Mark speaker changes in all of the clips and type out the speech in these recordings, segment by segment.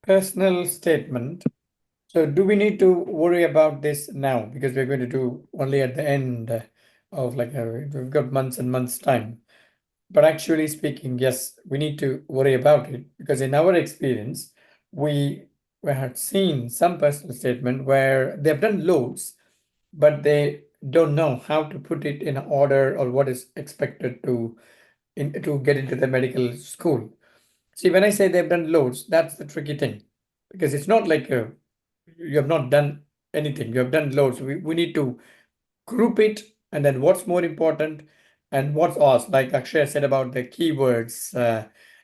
Speaker 1: Personal statement. So do we need to worry about this now? Because we're going to do only at the end of we've got months and months time. But actually speaking, yes, we need to worry about it because in our experience, we, we had seen some personal statement where they've done loads, but they don't know how to put it in order or what is expected to get into the medical school. See, when I say they've done loads, that's the tricky thing because it's not like you have not done anything, you have done loads. We need to group it and then what's more important and what's asked. Like Akshay said about the keywords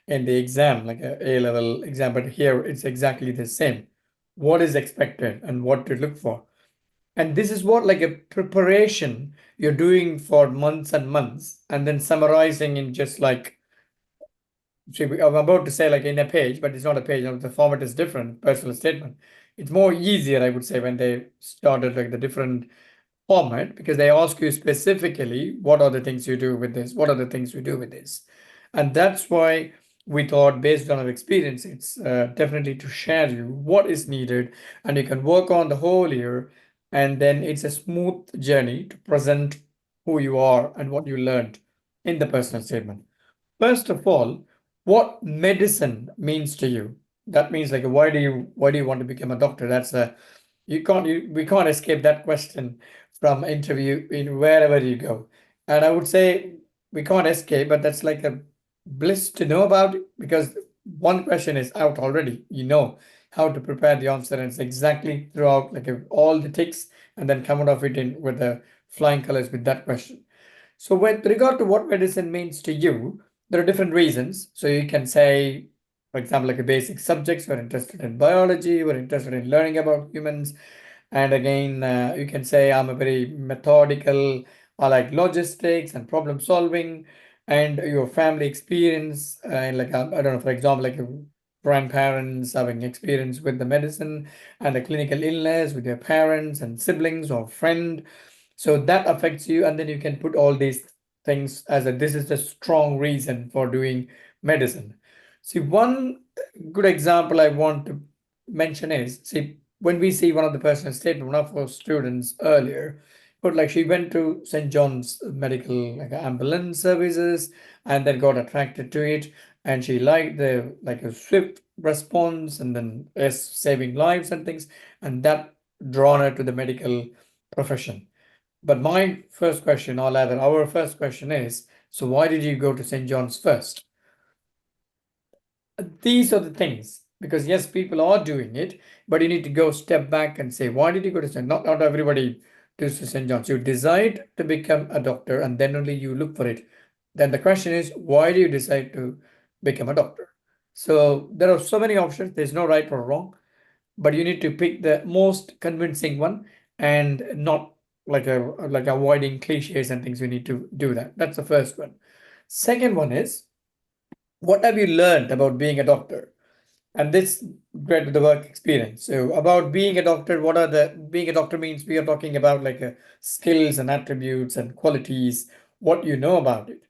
Speaker 1: in the exam, like a A-level exam, but here it's exactly the same. What is expected and what to look for. And this is what like a preparation you're doing for months and months and then summarizing in just like see, I'm about to say like in a page, but it's not a page. The format is different. Personal statement. It's more easier, I would say, when they started like the different format because they ask you specifically what are the things you do with this, what are the things we do with this, and that's why we thought, based on our experience, it's definitely to share you what is needed, and you can work on the whole year, and then it's a smooth journey to present who you are and what you learned in the personal statement. First of all, what medicine means to you? That means like why do you want to become a doctor? That's a we can't escape that question from interview in wherever you go. And I would say we can't escape, but that's like a bliss to know about it because one question is out already. You know how to prepare the answer, and it's exactly throughout like all the ticks, and then come out of it in with the flying colors with that question. So with regard to what medicine means to you, there are different reasons. So you can say, for example, like a basic subjects, we're interested in biology, we're interested in learning about humans. And again, you can say I'm a very methodical, I like logistics and problem solving, and your family experience, and like I don't know, for example, like your grandparents having experience with the medicine and the clinical illness with your parents and siblings or friend, so that affects you, and then you can put all these things as a this is the strong reason for doing medicine. See, one good example I want to mention is, see, when we see one of the personal statement, one of our students earlier, but like she went to St. John's medical like ambulance services and then got attracted to it, and she liked the like a swift response and then is saving lives and things, and that drawn her to the medical profession. But my first question, or rather, our first question is, so why did you go to St. John's first? These are the things, because yes, people are doing it, but you need to go step back and say, why did you go to St. Not everybody goes to St. John's. You decide to become a doctor and then only you look for it. Then the question is, why do you decide to become a doctor? So there are so many options. There's no right or wrong, but you need to pick the most convincing one and not like avoiding cliches and things. You need to do that. That's the first one. Second one is, what have you learned about being a doctor? And this great with the work experience. So about being a doctor, what are the being a doctor means we are talking about like skills and attributes and qualities, what you know about it.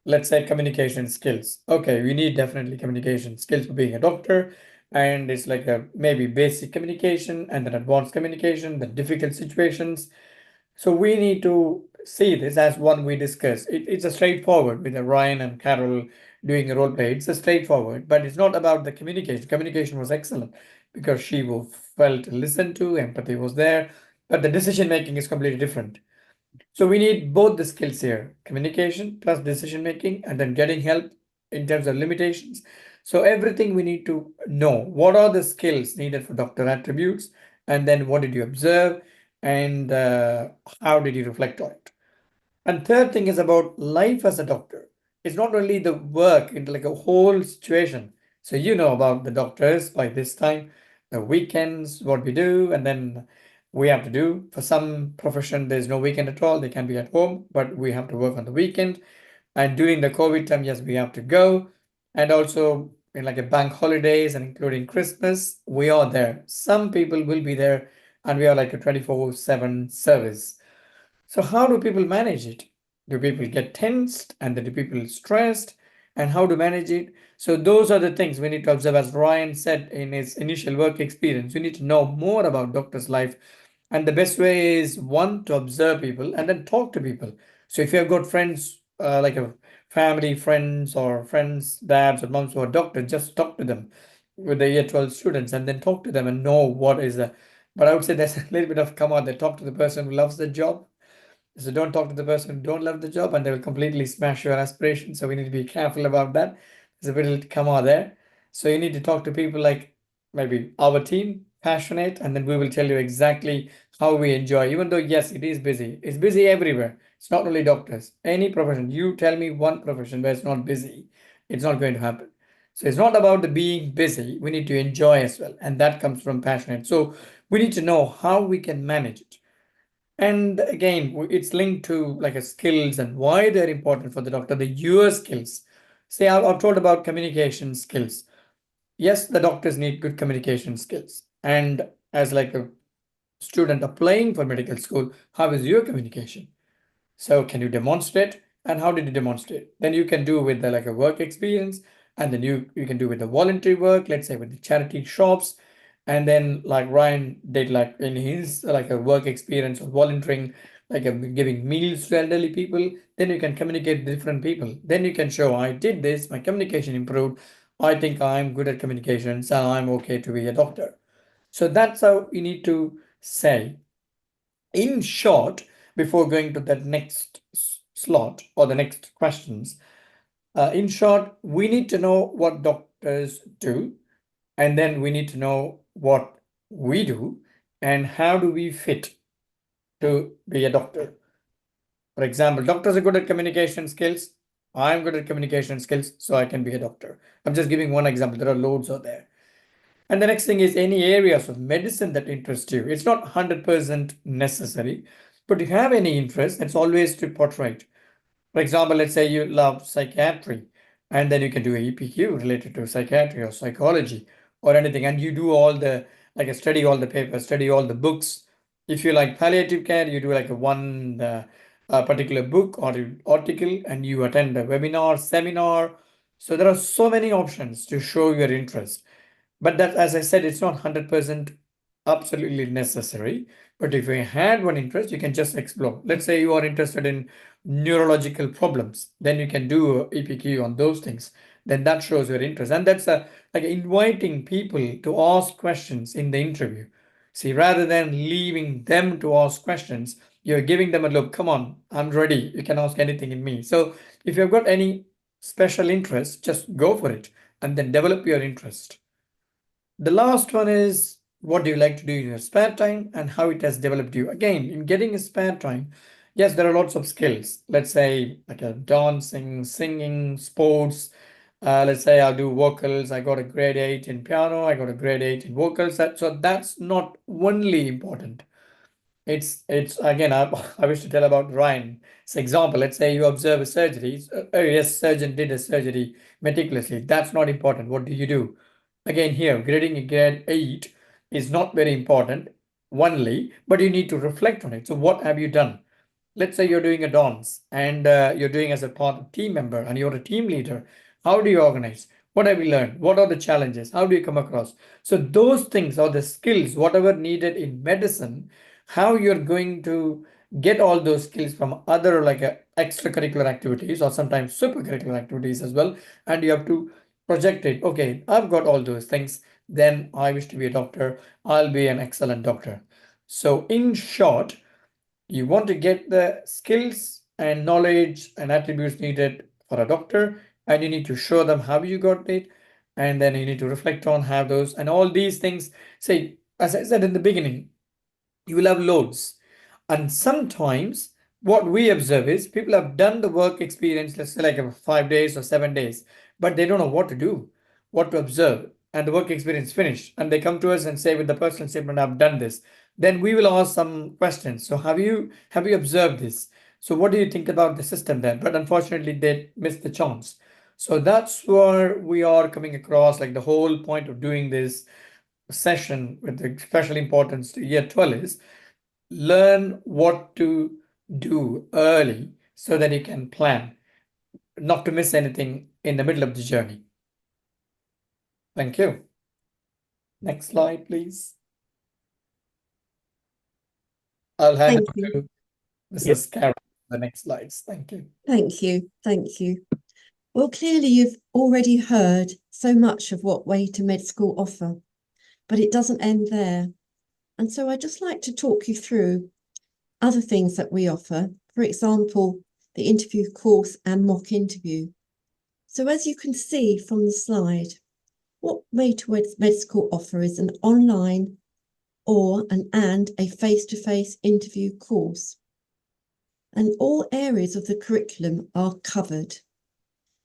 Speaker 1: Let's say communication skills. Okay, we need definitely communication skills for being a doctor. And it's like a maybe basic communication and then advanced communication, the difficult situations. So we need to see this as one we discussed. It's a straightforward with Ryan and Carol doing a role play. It's a straightforward, but it's not about the communication. Communication was excellent because she felt listened to, empathy was there, but the decision making is completely different. So we need both the skills here, communication plus decision making, and then getting help in terms of limitations. So everything we need to know. What are the skills needed for doctor attributes? And then what did you observe? And how did you reflect on it? And third thing is about life as a doctor. It's not only the work, it's like a whole situation. So you know about the doctors by this time, the weekends, what we do, and then we have to do. For some profession, there's no weekend at all. They can be at home, but we have to work on the weekend. And during the COVID time, yes, we have to go. And also in like a bank holidays and including Christmas, we are there. Some people will be there, and we are like a 24/7 service. So how do people manage it? Do people get tensed and then do people stressed? and how to manage it. So those are the things we need to observe. As Ryan said in his initial work experience, we need to know more about doctor's life. And the best way is one, to observe people and then talk to people. So if you have got friends, like a family, friends, or friends, dads or moms who are doctors, just talk to them with the year 12 students and then talk to them and know what is the. But I would say there's a little bit of come on, they talk to the person who loves the job. So don't talk to the person who don't love the job and they will completely smash your aspirations. So we need to be careful about that. There's a bit of comma there. So you need to talk to people like maybe our team, passionate, and then we will tell you exactly how we enjoy. Even though, yes, it is busy. It's busy everywhere. It's not only doctors. Any profession. You tell me one profession where it's not busy. It's not going to happen. So it's not about the being busy. We need to enjoy as well. And that comes from passionate. So we need to know how we can manage it. And again, it's linked to like a skills and why they're important for the doctor, the your skills. Say, I've told about communication skills. Yes, the doctors need good communication skills. And as like a student applying for medical school, how is your communication? So can you demonstrate? And how did you demonstrate? Then you can do with the like a work experience, and then you can do with the voluntary work, let's say with the charity shops. And then like Ryan did like in his like a work experience or volunteering, like giving meals to elderly people, then you can communicate with different people. Then you can show I did this, my communication improved. I think I'm good at communications and I'm okay to be a doctor. So that's how you need to say. In short, before going to that next slot or the next questions, in short, we need to know what doctors do, and then we need to know what we do and how do we fit to be a doctor. For example, doctors are good at communication skills. I'm good at communication skills, so I can be a doctor. I'm just giving one example. There are loads out there. And the next thing is any areas of medicine that interest you. It's not 100% necessary, but if you have any interest, it's always to portray it. For example, let's say you love psychiatry, and then you can do a EPQ related to psychiatry or psychology or anything, and you do all the like study all the papers, study all the books. If you like palliative care, you do like a one particular book or article, and you attend a webinar, seminar. So there are so many options to show your interest. But that, as I said, it's not 100% absolutely necessary. But if you had one interest, you can just explore. Let's say you are interested in neurological problems, then you can do a EPQ on those things. Then that shows your interest. And that's like inviting people to ask questions in the interview. See, rather than leaving them to ask questions, you're giving them a look. Come on, I'm ready. You can ask anything in me. So if you've got any special interest, just go for it and then develop your interest. The last one is what do you like to do in your spare time and how it has developed you. Again, in getting a spare time, yes, there are lots of skills. Let's say like a dancing, singing, sports. Let's say I'll do vocals. I got a grade 8 in piano. I got a grade 8 in vocals. So that's not only important. It's again, I wish to tell about Ryan's example. Let's say you observe a surgery. Oh yes, surgeon did a surgery meticulously. That's not important. What do you do? Again, here, grading a grade 8 is not very important only, but you need to reflect on it. So what have you done? Let's say you're doing a dance and you're doing as a part of team member and you're a team leader. How do you organize? What have you learned? What are the challenges? How do you come across? So those things are the skills, whatever needed in medicine, how you're going to get all those skills from other like extracurricular activities or sometimes supercurricular activities as well. And you have to project it. Okay, I've got all those things. Then I wish to be a doctor. I'll be an excellent doctor. So in short, you want to get the skills and knowledge and attributes needed for a doctor, and you need to show them how you got it, and then you need to reflect on how those and all these things. Say, as I said in the beginning, you will have loads. And sometimes what we observe is people have done the work experience, let's say like 5 days or 7 days, but they don't know what to do, what to observe. And the work experience finished. And they come to us and say with the personal statement, I've done this. Then we will ask some questions. So have you observed this? So what do you think about the system then? But unfortunately, they missed the chance. So that's where we are coming across like the whole point of doing this session with the special importance to year 12 is learn what to do early so that you can plan not to miss anything in the middle of the journey. Thank you. Next slide, please. I'll hand
Speaker 2: Thank
Speaker 1: over
Speaker 2: you.
Speaker 1: to Mrs. Karen for the next slides. Thank you.
Speaker 2: Thank you. Thank you. Well, clearly you've already heard so much of what Way2MedSchool offer, but it doesn't end there. And so I'd just like to talk you through other things that we offer. For example, the interview course and mock interview. So as you can see from the slide, what Way2MedSchool offer is an online and a face-to-face interview course. And all areas of the curriculum are covered.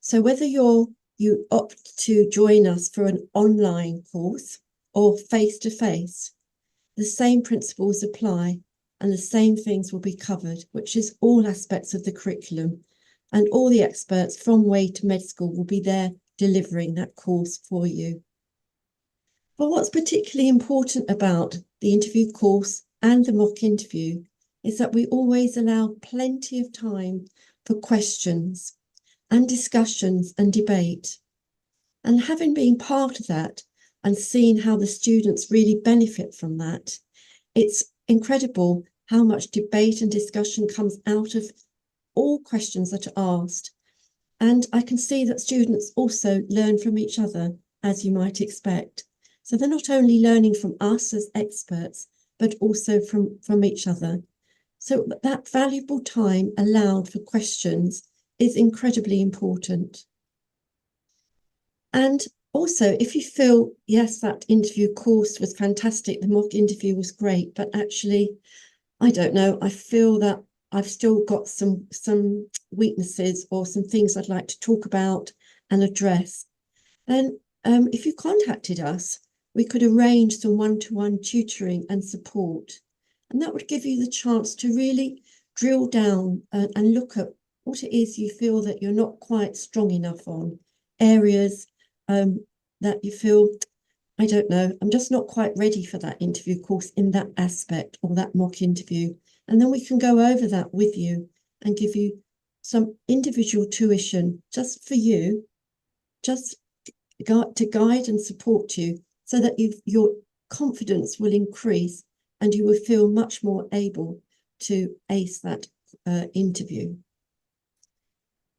Speaker 2: So whether you opt to join us for an online course or face-to-face, the same principles apply and the same things will be covered, which is all aspects of the curriculum. And all the experts from Way2MedSchool will be there delivering that course for you. But what's particularly important about the interview course and the mock interview is that we always allow plenty of time for questions and discussions and debate. And having been part of that and seen how the students really benefit from that, it's incredible how much debate and discussion comes out of all questions that are asked. And I can see that students also learn from each other, as you might expect. So they're not only learning from us as experts, but also from each other. So that valuable time allowed for questions is incredibly important. And also, if you feel, yes, that interview course was fantastic, the mock interview was great, but actually, I don't know, I feel that I've still got some weaknesses or some things I'd like to talk about and address, then if you contacted us, we could arrange some one-to-one tutoring and support. And that would give you the chance to really drill down and look at what it is you feel that you're not quite strong enough on, areas that you feel, I don't know, I'm just not quite ready for that interview course in that aspect or that mock interview. And then we can go over that with you and give you some individual tuition just for you, just to guide and support you so that your confidence will increase and you will feel much more able to ace that interview.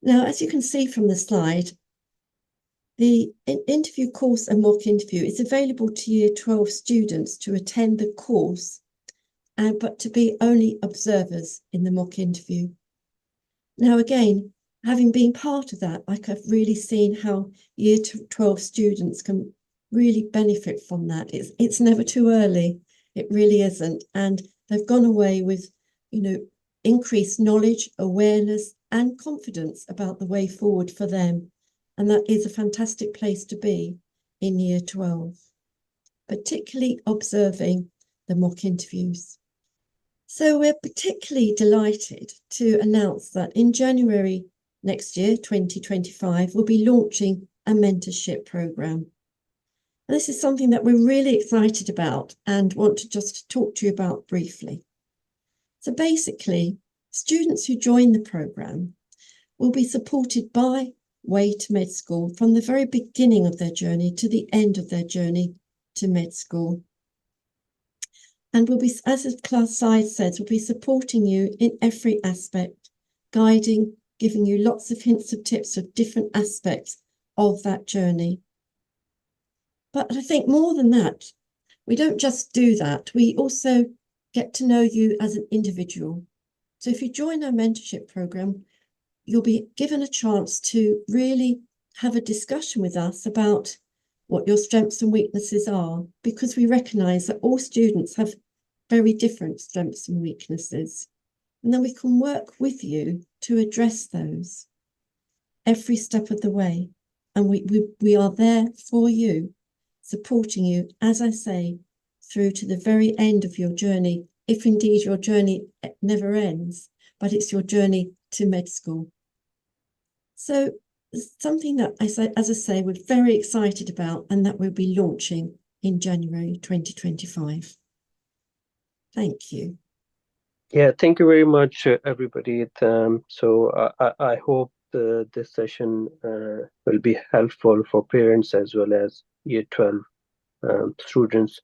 Speaker 2: Now, as you can see from the slide, the interview course and mock interview is available to Year 12 students to attend the course, but to be only observers in the mock interview. Now, again, having been part of that, I've really seen how Year 12 students can really benefit from that. It's never too early. It really isn't. And they've gone away with, increased knowledge, awareness, and confidence about the way forward for them. And that is a fantastic place to be in Year 12, particularly observing the mock interviews. So we're particularly delighted to announce that in January next year, 2025, we'll be launching a mentorship program. And this is something that we're really excited about and want to just talk to you about briefly. So basically, students who join the program will be supported by Way2MedSchool from the very beginning of their journey to the end of their journey to med school. And we'll be, as the class size says, we'll be supporting you in every aspect, guiding, giving you lots of hints and tips of different aspects of that journey. But I think more than that, we don't just do that. We also get to know you as an individual. So if you join our mentorship program, you'll be given a chance to really have a discussion with us about what your strengths and weaknesses are, because we recognise that all students have very different strengths and weaknesses. And then we can work with you to address those every step of the way. And we are there for you, supporting you, as I say, through to the very end of your journey, if indeed your journey never ends, but it's your journey to med school. So something that, as I say, we're very excited about and that we'll be launching in January 2025. Thank you.
Speaker 3: Yeah, thank you very much, everybody. So I hope this session will be helpful for parents as well as Year 12 students